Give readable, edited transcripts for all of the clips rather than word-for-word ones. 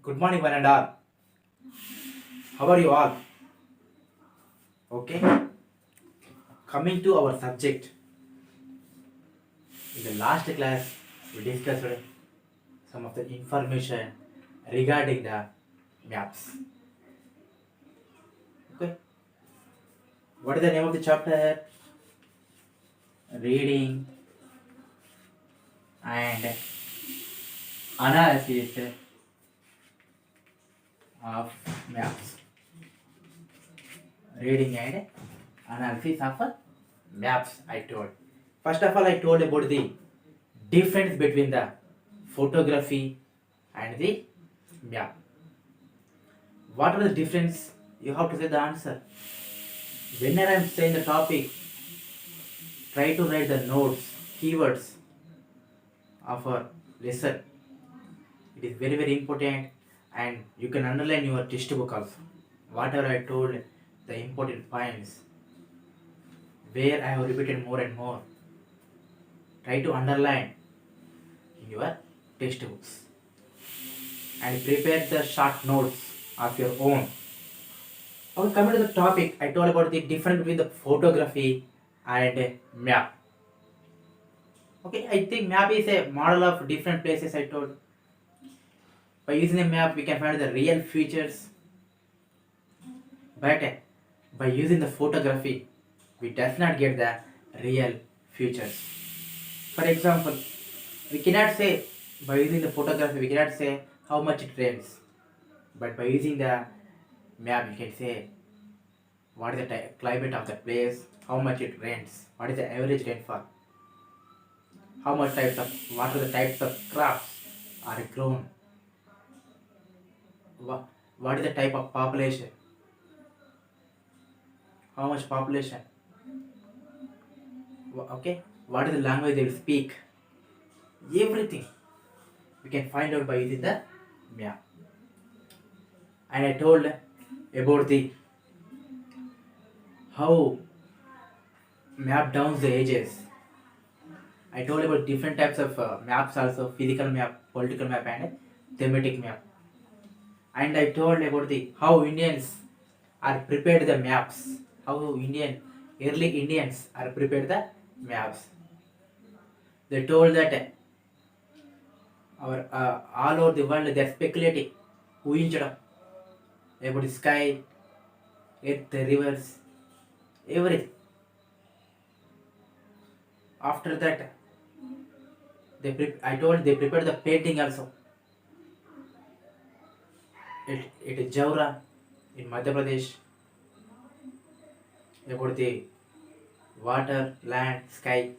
Good morning, one and all. How are you all? Okay. Coming to our subject. In the last class, we discussed some of the information regarding the maps. Okay. What is the name of the chapter? Reading and analysis of maps. Reading and analysis of maps. I told. First of all, I told about the difference between the photography and the map. What are the difference? You have to say the answer. Whenever I am saying the topic, try to write the notes, keywords of a lesson. It is very very important, and you can underline your textbook also. Whatever I told, the important points, where I have repeated more and more. Try to underline in your textbooks and prepare the short notes of your own. Okay, coming to the topic, I told about the difference between the photography and map. Okay, I think map is a model of different places. I told by using a map we can find the real features, but by using the photography we does not get the real features. For example, we cannot say by using the photography we cannot say how much it rains, but by using the map you can say what is the climate of the place, how much it rains, what is the average rainfall, how much types of what are the types of crops are grown, what is the type of population, how much population, okay, what is the language they will speak, everything we can find out by using the map. And I told about the how map down the ages. I told about different types of maps also, physical map, political map and thematic map. And I told about the how Indians are prepared the maps, how early Indians are prepared the maps. They told that our all over the world they are speculating, ఊహించడం about the sky, earth, the rivers, everything. After that, I told they prepared the painting also. It is Jaura in Madhya Pradesh, about the water, land, sky,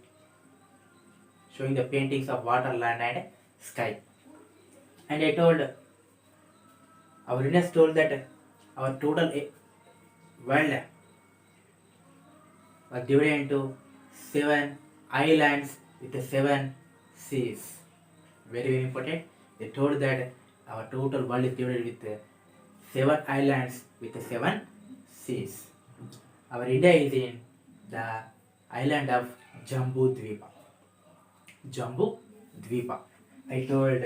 showing the paintings of water, land, and sky. And I told our Indians told that our total world was divided into 7 islands with 7 seas. Very very important. They told that our total world is divided with 7 islands with 7 seas. Our India is in the island of Jambu Dvipa. Jambu Dvipa. I told,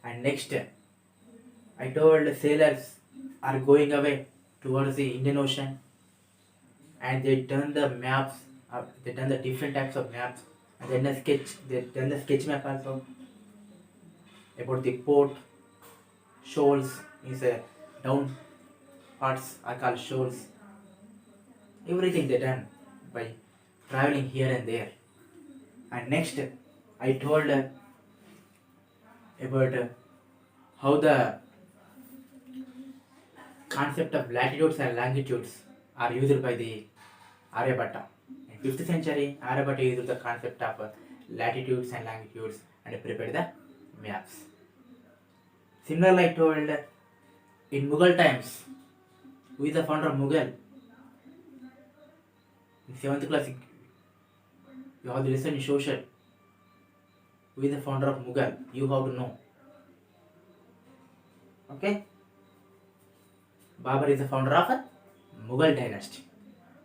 and next I told sailors are going away towards the Indian Ocean, and they done the maps, they done the different types of maps, and then they done the sketch map also about the port, shoals, means down parts are called shoals. Everything they done by traveling here and there. And next, I told about how the concept of latitudes and longitudes are used by the Aryabhatta. In 5th century, Aryabhatta used the concept of latitudes and longitudes and prepared the maps. Similarly, I told in Mughal times, who is the founder of Mughal? In 7th class, you have to listen in social. Who is the founder of Mughal? You have to know. Okay? Babur is the founder of Mughal dynasty.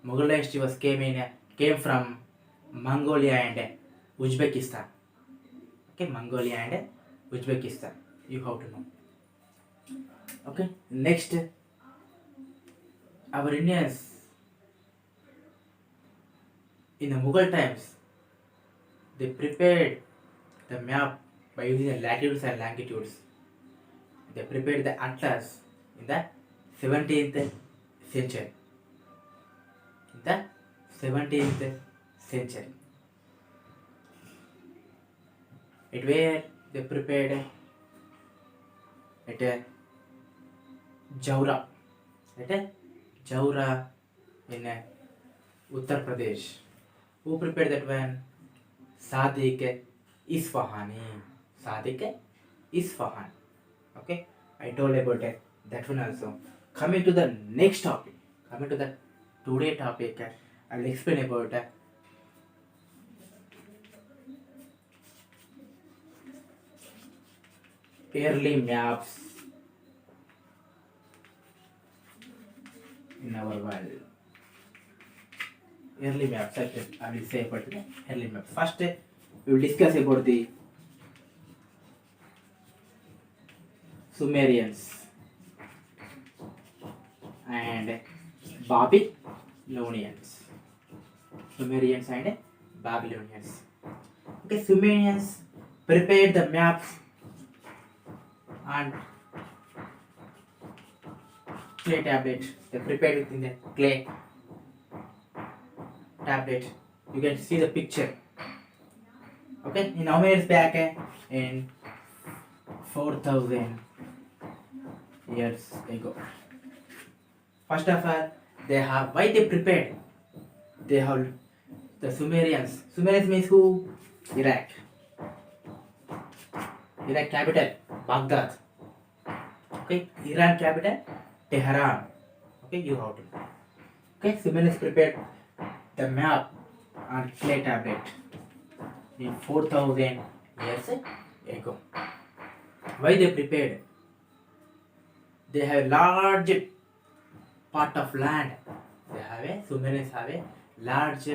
Mughal dynasty came from Mongolia and Uzbekistan. Okay, Mongolia and Uzbekistan. You have to know. Okay, next, our Indians in the Mughal times, they prepared the map by using the latitudes and longitudes. They prepared the atlas in the 17th century. In the 17th century. It where they prepared at Jaura. At Jaura in Uttar Pradesh. Who prepared that one? Sadiq Isfahani. Sadiq Isfahan. Okay, I told about that one also. Coming to the next topic. Coming to the today topic, I will explain about early maps in our world. Early maps, I will say about the early maps. First, we will discuss about the Sumerians and Babylonians. Sumerians and Babylonians. Okay, Sumerians prepared the maps and clay tablet. They prepared it in the clay tablet. You can see the picture. Okay, in how many years back? In 4,000 years ago. First of all, they have why they prepared. They have the Sumerians. Sumerians means who? Iraq. Iraq capital Baghdad. Okay, Iran capital Tehran. Okay, you have to know. Okay, Sumerians prepared the map on clay tablet in 4,000 years ago. Why they prepared? They have large part of land. Sumerians have a large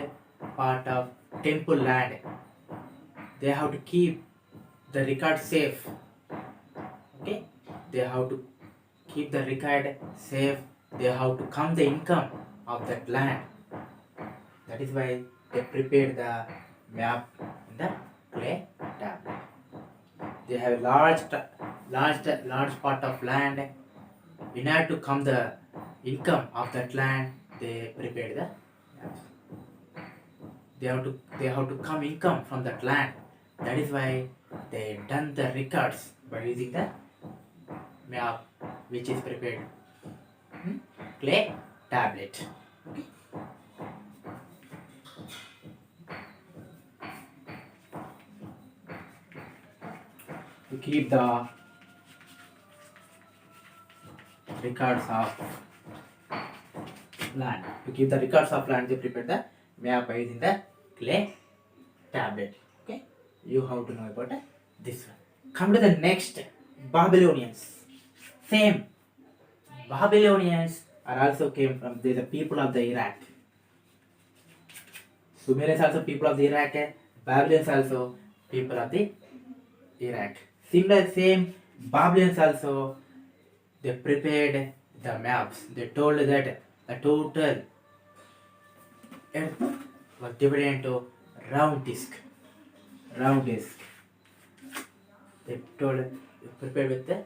part of temple land. They have to keep the record safe. Okay, they have to keep the record safe. They have to count the income of that land. That is why they prepared the map in the clay tablet. They have a large part of land. In order to count the income of that land, they prepared the maps. They have to come income from that land. That is why they done the records by using the map which is prepared clay tablet. Okay. To keep the records of land. To keep the records of land, they prepared the map by using the clay tablet. Okay, you have to know about this one. Come to the next, Babylonians. Same. Babylonians are also came from the people of the Iraq. Sumerians also people of the Iraq. Babylonians also people of the Iraq. Similar same, Babylonians also they prepared the maps. They told that the total earth was divided into round disc. Round disc. They prepared with the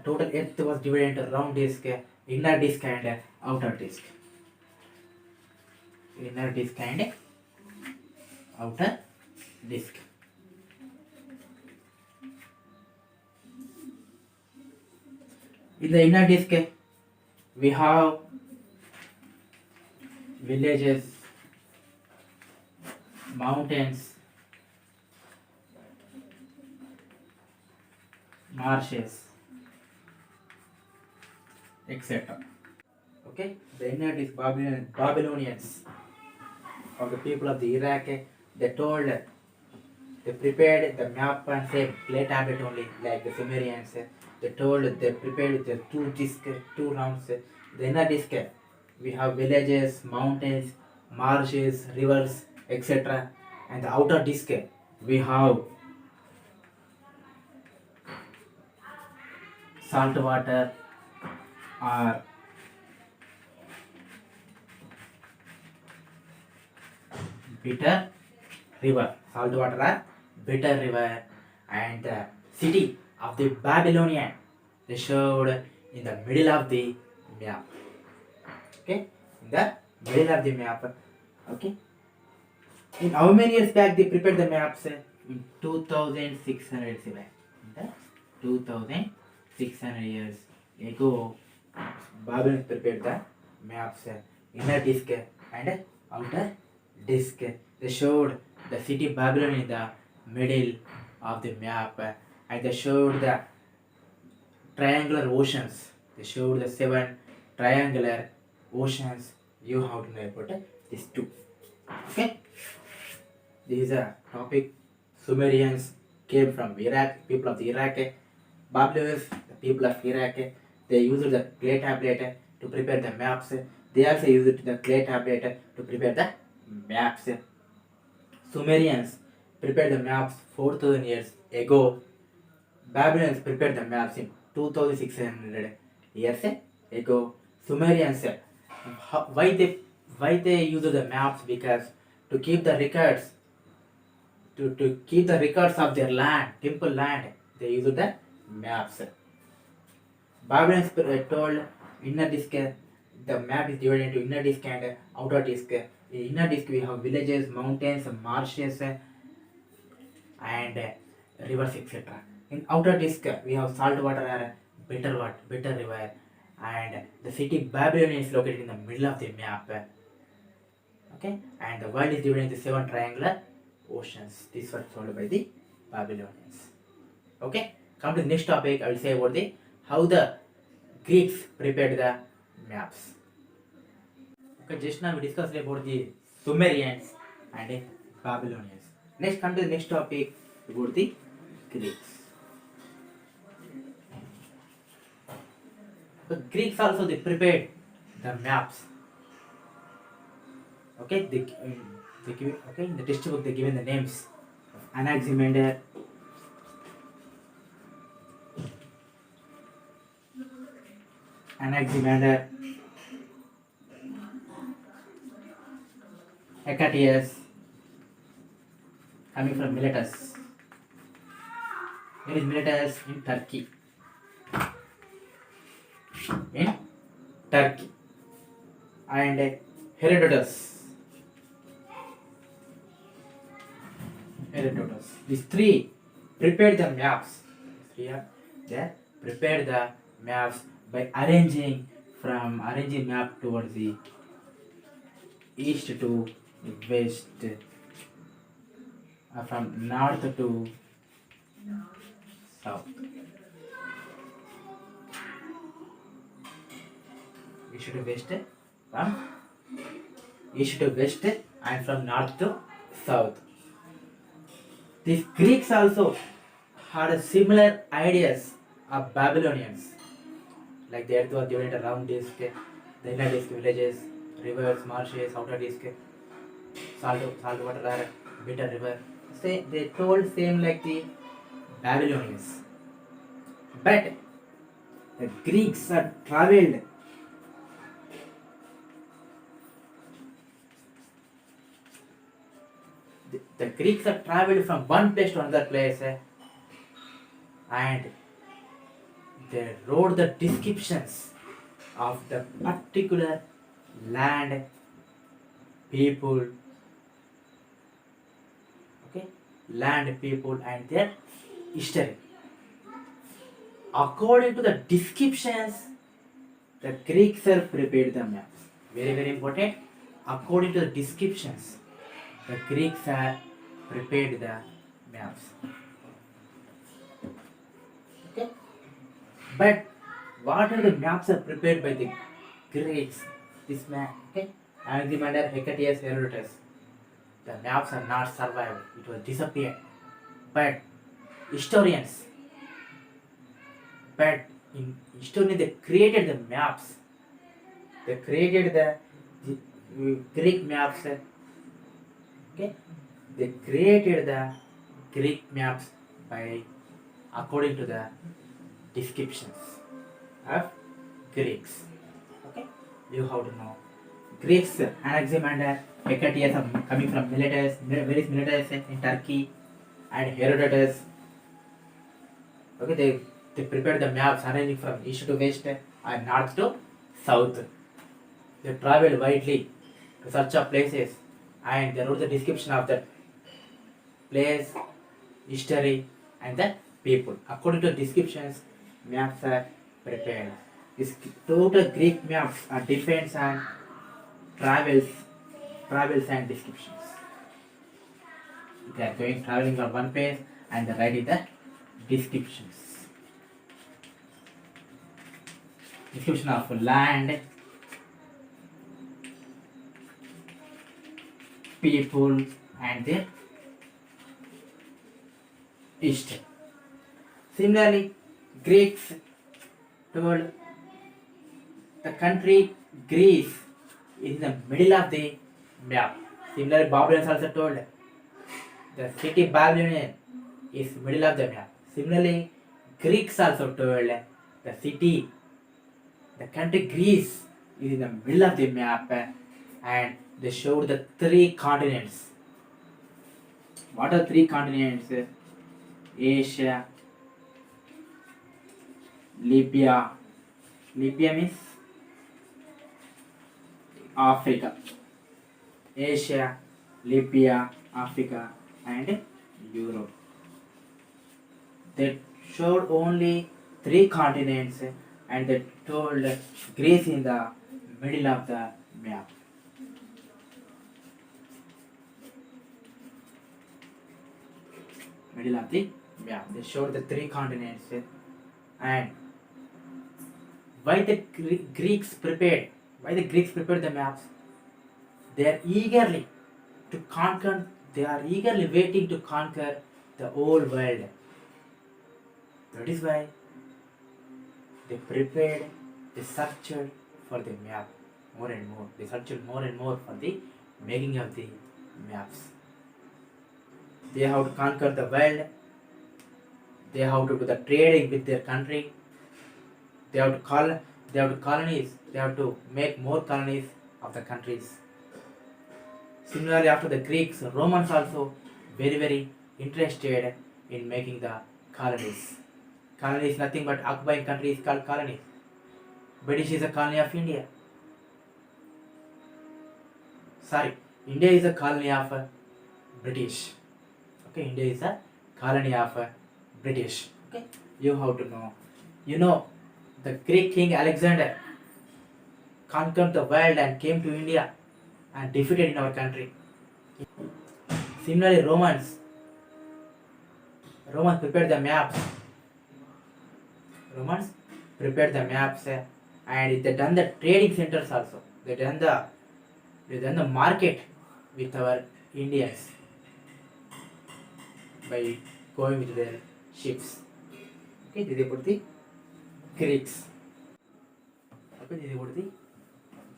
total earth was divided into round disc, inner disc and outer disc. Inner disc and outer disc. In the inner disc, we have villages, mountains, marshes, etc. Okay, the inner disc Babylonians of the people of the Iraq, they prepared the map and say clay tablet only like the Sumerians. They prepared the two rounds. The inner disc, we have villages, mountains, marshes, rivers, etc. And the outer disc, we have salt water, or bitter river, salt water or bitter river, and the city of the Babylonian. They showed in the middle of the map. Okay, in the middle of the map. Okay, in how many years back they prepared the maps? In 2607. In the 2600 years ago, Babylon prepared the maps, inner disk and outer disk. They showed the city Babylon in the middle of the map, and they showed the triangular oceans. They showed the 7 triangular oceans. You have to know about these two. Okay, this is a topic. Sumerians came from Iraq, people of the Iraq. Babylonians, the people of Iraq, they used the clay tablet to prepare the maps. They also used the clay tablet to prepare the maps. Sumerians prepared the maps 4000 years ago. Babylonians prepared the maps in 2600 years ago. Sumerians, why they use the maps? Because to keep the records, to keep the records of their land, temple land, they use the maps. Babylonians told inner disk, the map is divided into inner disk and outer disk. In inner disk we have villages, mountains, marshes, and rivers, etc. In outer disk we have salt water or bitter river, and the city Babylon is located in the middle of the map. Okay, and the world is divided into 7 triangular oceans. This was told by the Babylonians. Okay, come to the next topic. I will say about the how the Greeks prepared the maps. Okay, just now we discussed about the Sumerians and the Babylonians. Next, come to the next topic about the Greeks. The Greeks also they prepared the maps. Okay, they give, okay, in the textbook they given the names of Anaximander, Hecataeus, coming from Miletus. Where is Miletus? In Turkey. In Turkey. And Herodotus. These three prepared the maps. They prepared the maps by arranging map towards the east to west, from north to south. East to west, from east to west, and from north to south. These Greeks also had similar ideas of Babylonians. Like the earth was divided around disk, the inner disk villages, rivers, marshes, outer disk, salt water, bitter river. They told same like the Babylonians. But the Greeks had traveled from one place to another place, and they wrote the descriptions of the particular land, people, and their history. According to the descriptions, the Greeks have prepared the maps. Very, very important. According to the descriptions, the Greeks have prepared the maps. Okay. But what are the maps are prepared by the Greeks? This map, okay? Anaximander, Hecataeus, Herodotus. The maps are not survived. It was disappeared. But historians, they created the maps. They created the Greek maps. Okay, they created the Greek maps by according to the descriptions of Greeks. Okay, you have to know. Greeks, Anaximander, Hecataeus are coming from Miletus, various Miletus in Turkey, and Herodotus. Okay, they prepared the maps arranging from east to west and north to south. They traveled widely to search of places and they wrote the description of that place, history, and the people. According to descriptions, maps are prepared. These total Greek maps are defense and travels, travels and descriptions. They are going traveling on one page and they writing the descriptions. Description of land, people, and their history. Similarly, Greeks told the country Greece is in the middle of the map. Similarly, Babylonians also told the city Babylonian is middle of the map. Similarly, Greeks also told the city, the country Greece is in the middle of the map, and they showed the three continents. What are three continents? Asia, Libya. Libya means Africa. Asia, Libya, Africa, and Europe. They showed only three continents and they told Greece in the middle of the map. Middle of the map. They showed the three continents and why the Greeks prepared? Why the Greeks prepared the maps? They are eagerly to conquer. They are eagerly waiting to conquer the whole world. That is why they prepared. They searched for the map more and more. They searched more and more for the making of the maps. They have to conquer the world. They have to do the trading with their country. They have to colonies. They have to make more colonies of the countries. Similarly, after the Greeks, Romans also very interested in making the colonies. Colony is nothing but occupying country is called colonies. British is a colony of India. Sorry, India is a colony of British. Okay, India is a colony of British. Okay, you have to know. You know, the Greek king Alexander conquered the world and came to India and defeated in our country. Similarly, Romans prepared the maps. Romans prepared the maps and they done the trading centers also. They done the market with our Indians by going with their ships. Okay, this is about the Greeks. Okay, this is about the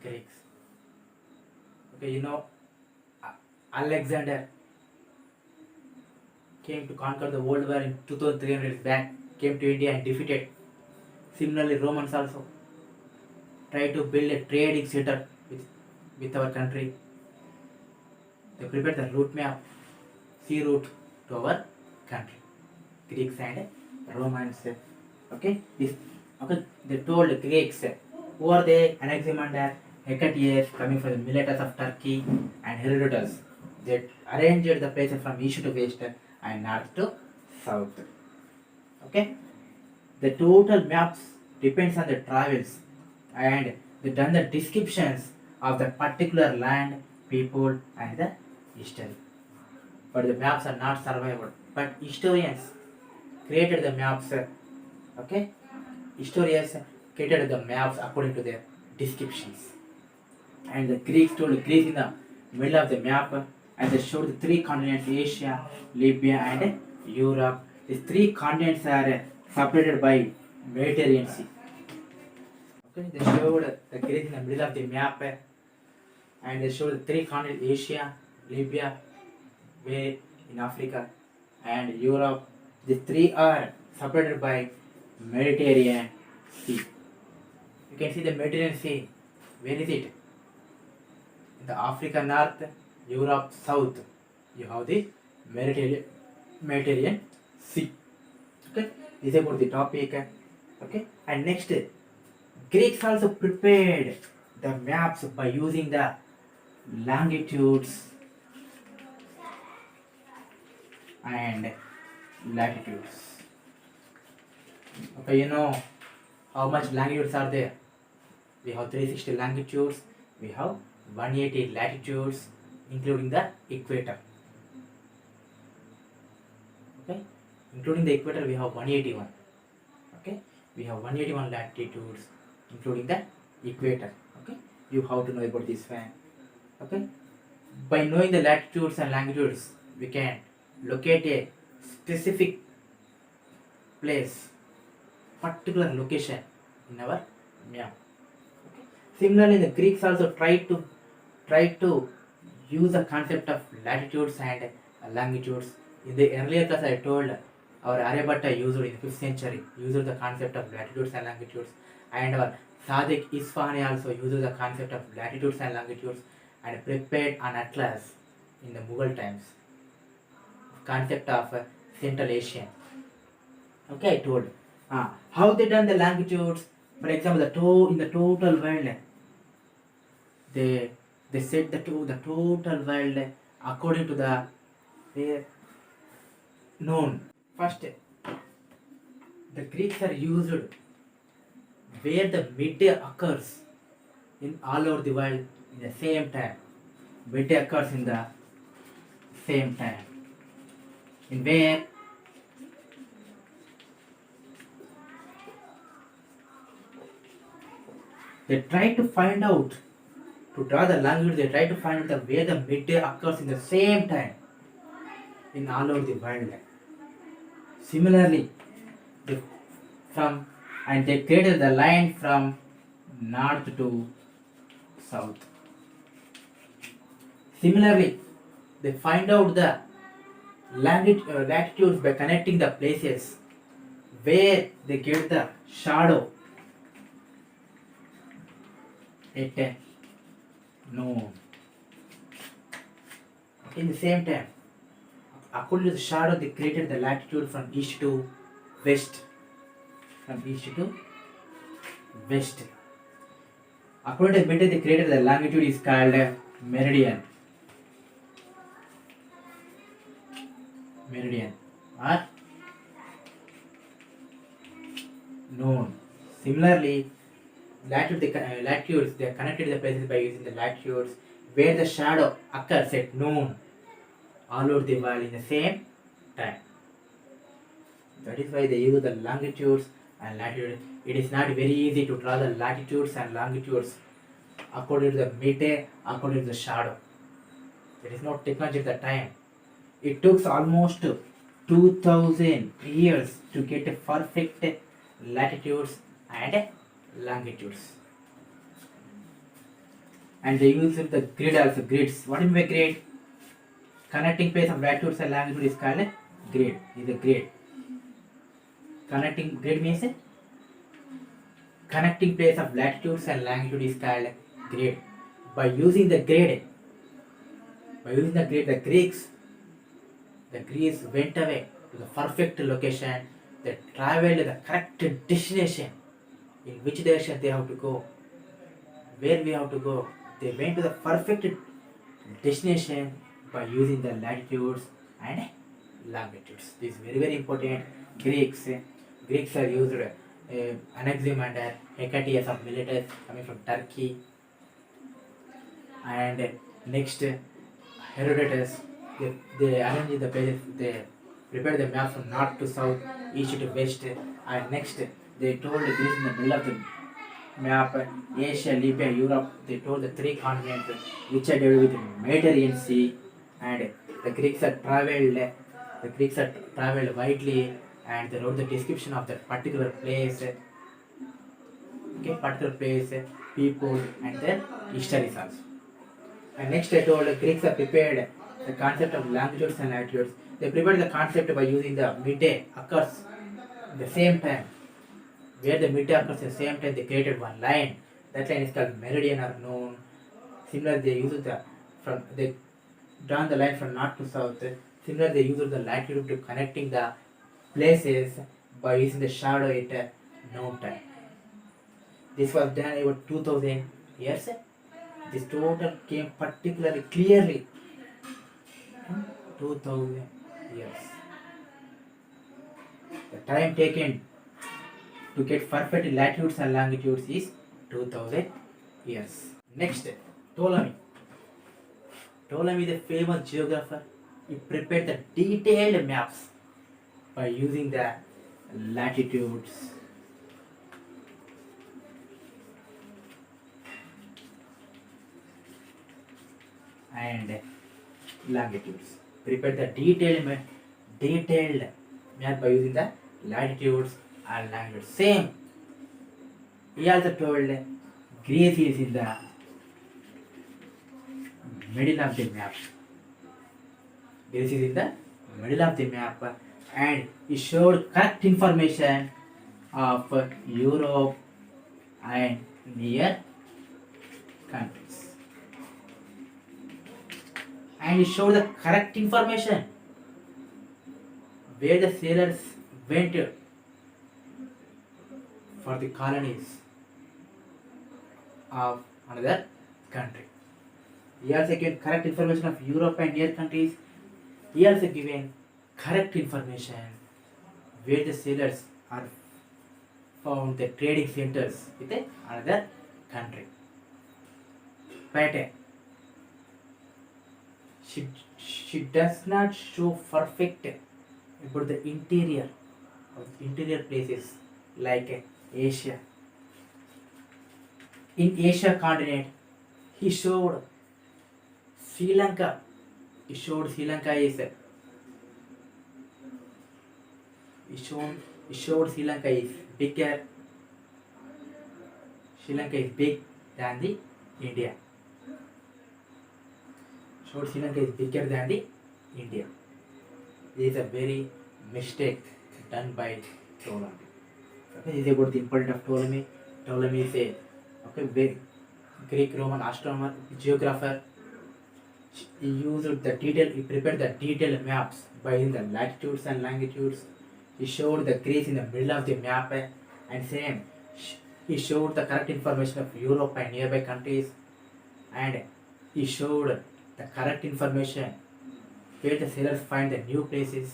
Greeks. Okay, you know, Alexander came to conquer the world war in 2300 years back, came to India and defeated. Similarly, Romans also tried to build a trading center with our country. They prepared the route map, sea route to our country. Greeks and Romans. Okay, they told Greeks who are they? Anaximander, Hecataeus coming from the Miletus of Turkey, and Herodotus. They arranged the places from east to west and north to south. Okay, the total maps depends on the travels and they done the descriptions of the particular land, people, and the history. But the maps are not survivable. But historians created the maps. Okay, historians created the maps according to their descriptions. And the Greeks told Greece in the middle of the map and they showed the three continents Asia, Libya, and Europe. These three continents are separated by Mediterranean Sea. Okay, they showed the Greece in the middle of the map and they showed the three continents Asia, Libya, where in Africa, and Europe. The three are separated by Mediterranean Sea. can see the Mediterranean Sea. Where is it? In the Africa North, Europe South. You have the Mediterranean Sea. Okay, this is about the topic. Okay, and next, Greeks also prepared the maps by using the longitudes and latitudes. Okay, you know how much longitudes are there? We have 360 longitudes, we have 180 latitudes, including the equator. Okay, including the equator, we have 181. Okay, we have 181 latitudes, including the equator. Okay, you have to know about this one. Okay, by knowing the latitudes and longitudes, we can locate a specific place, particular location in our map. Okay. Similarly, the Greeks also tried to use the concept of latitudes and longitudes. In the earlier class, I told our Aryabhatta used in the 5th century used the concept of latitudes and longitudes, and our Sadiq Isfahani also used the concept of latitudes and longitudes and prepared an atlas in the Mughal times. Concept of Central Asian. Okay, I told. How they done the longitudes? For example, in the total world, they set the total world according to the known. First, the Greeks are used where the midday occurs in all over the world in the same time. Midday occurs in the same time. In where they try to find out, to draw the longitude, they try to find out where the midday occurs in the same time in all over the world. Similarly, they created the line from north to south. Similarly, they find out the latitudes by connecting the places where they get the shadow at noon. In the same time, according to the shadow, they created the latitude from east to west. From east to west. According to the method, they created the longitude is called meridian. Meridian or known. Similarly, latitudes they connected the places by using the latitudes where the shadow occurs at noon all over the world in the same time. That is why they use the longitudes and latitudes. It is not very easy to draw the latitudes and longitudes according to the midday, according to the shadow. There is no technology at the time. It took almost 2000 years to get a perfect latitudes and longitudes. And they use the grid also, grids. What do you mean by grid? Connecting place of latitudes and longitude is called a grid. Is a grid. Connecting grid means connecting place of latitudes and longitude is called grid. By using the grid, the Greeks went away to the perfect location. They traveled the correct destination. In which direction they have to go? Where we have to go? They went to the perfect destination by using the latitudes and longitudes. This is very very important. Greeks are used Anaximander, Hecataeus of Miletus coming from Turkey, and next Herodotus. They arranged the places. They prepared the map from north to south, east to west, and next they told Greece in the middle of the map, Asia, Libya, Europe. They told the 3 continents which are divided with the Mediterranean Sea, and the Greeks had traveled widely, and they wrote the description of that particular place, people, and their histories also. And next I told the Greeks have prepared the concept of longitudes and latitudes. They prepared the concept by using the midday occurs at the same time. where the mid occurs at the same time they created one line. That line is called meridian or noon. Similar, they use the from they drawn the line from north to south. Similar, they use the latitude to connecting the places by using the shadow at noon time. This was done about 2000 years. This total came particularly clearly 2000 years. The time taken to get perfect latitudes and longitudes is 2000 years. Next, Ptolemy. Ptolemy is a famous geographer. He prepared the detailed maps by using the latitudes and longitudes. Prepared the detailed map by using the latitudes and longitudes. Same. He also told Greece is in the middle of the map. Greece is in the middle of the map, and he showed correct information of Europe and near countries. And he showed the correct information where the sailors went for the colonies of another country. He also gave correct information of Europe and near countries. He also given correct information where the sailors are found the trading centers with another country. But she does not show perfect about the interior places like Asia. In Asia continent, he showed Sri Lanka. He showed Sri Lanka is Sri Lanka is bigger. Sri Lanka is big than the India. Showed Sri Lanka is bigger than the India. This is a very mistake done by Ptolemy. Okay, this is about the importance of Ptolemy. Ptolemy is a big Greek Roman astronomer, geographer. He prepared the detailed maps by using the latitudes and longitudes. He showed the Greece in the middle of the map, and same, he showed the correct information of Europe and nearby countries, and he showed the correct information where the sailors find the new places,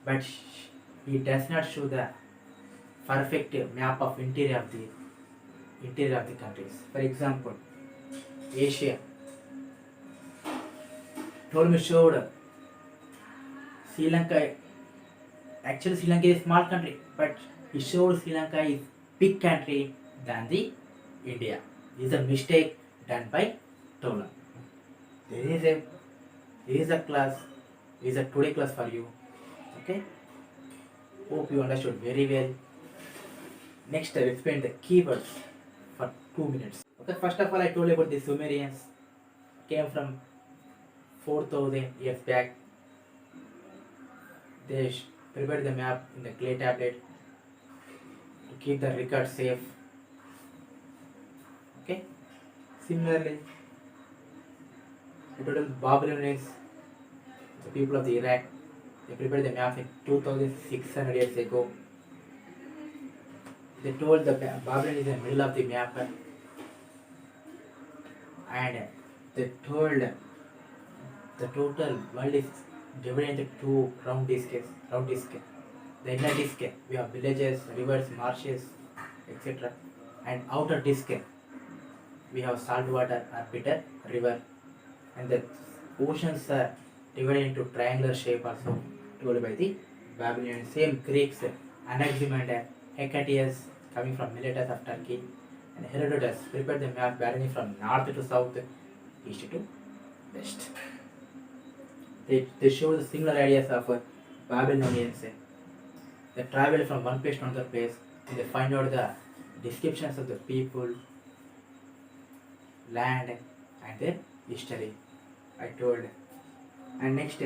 but he does not show the perfect map of interior of the countries. For example, Asia. Ptolemy showed Sri Lanka. Actually, Sri Lanka is a small country, but he showed Sri Lanka is big country than the India. This is a mistake done by Ptolemy. This is a class. This is a today class for you. Okay. Hope you understood very well. Next, I will explain the keywords for 2 minutes. Okay. First of all, I told you about the Sumerians came from 4,000 years back. They prepared the map in the clay tablet to keep the record safe. Okay. Similarly, I told them Babylonians, the people of the Iraq, they prepared the map in 2,600 years ago. They told the Babylon is in the middle of the map, and they told the total world is divided into two round discs. The inner disc, we have villages, rivers, marshes, etc. And outer disc, we have salt water or bitter river. And the oceans are divided into triangular shape also told by the Babylonians. Same Greeks, Anaximander, Hecataeus coming from Miletus of Turkey, and Herodotus prepared the map varying from north to south, east to west. They show the similar ideas of Babylonians. They travel from one place to another place and they find out the descriptions of the people, land, and their history. I told. And next,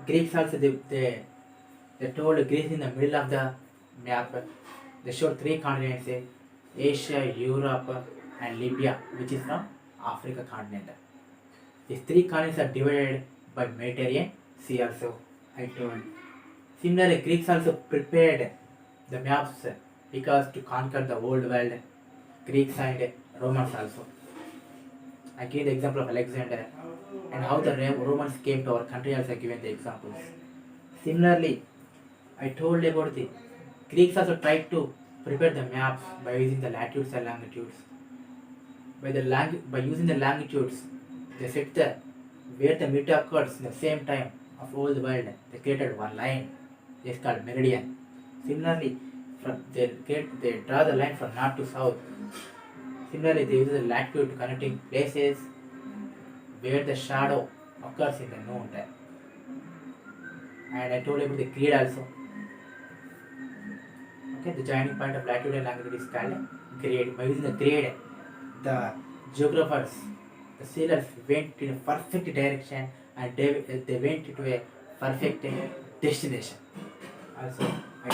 Greeks also they told Greece in the middle of the map. They showed three continents: Asia, Europe, and Libya, which is from Africa continent. These three continents are divided by Mediterranean Sea also, I told. Similarly, Greeks also prepared the maps because to conquer the old world, Greeks and Romans also. I gave the example of Alexander and how the Romans came to our country also given the examples. Similarly, I told about the Greeks also tried to prepare the maps by using the latitudes and longitudes. By using the longitudes, they set the where the meet occurs in the same time of old world. They created one line. It's called meridian. Similarly, they draw the line from north to south. Similarly, they use the latitude connecting places where the shadow occurs in the noon time. And I told about the creed also. Okay, the joining point of latitude and longitude is called grade. By using the grade, the geographers, the sailors went in a perfect direction and they went to a perfect destination. Also, I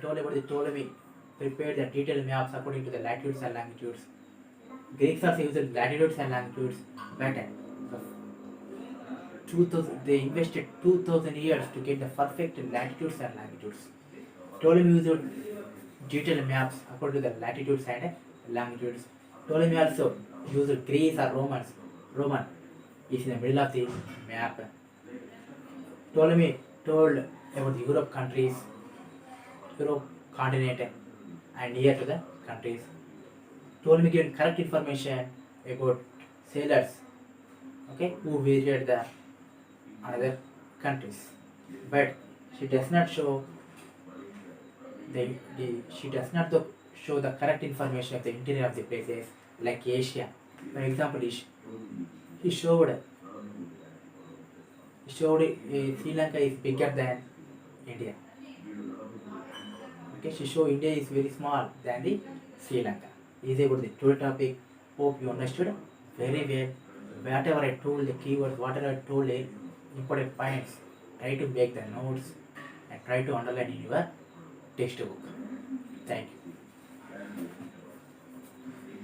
told about the Ptolemy prepared the detailed maps according to the latitudes and longitudes. Greeks also used latitudes and longitudes, but 2000, they invested 2000 years to get the perfect latitudes and longitudes. Ptolemy used detailed maps according to the latitudes and longitudes. Ptolemy also used Greece or Romans. Roman is in the middle of the map. Ptolemy told about the Europe countries, Europe continent, and near to the countries. Ptolemy gave correct information about sailors, okay, who visited the other countries, but she does not show she does not show the correct information of the interior of the places like Asia. For example, he showed Sri Lanka is bigger than India. Okay, she showed India is very small than the Sri Lanka. This is about the tool topic. Hope you understood very well. Whatever I told the keywords, whatever I told the important points, try to make the notes and try to underline in your textbook. Thank you.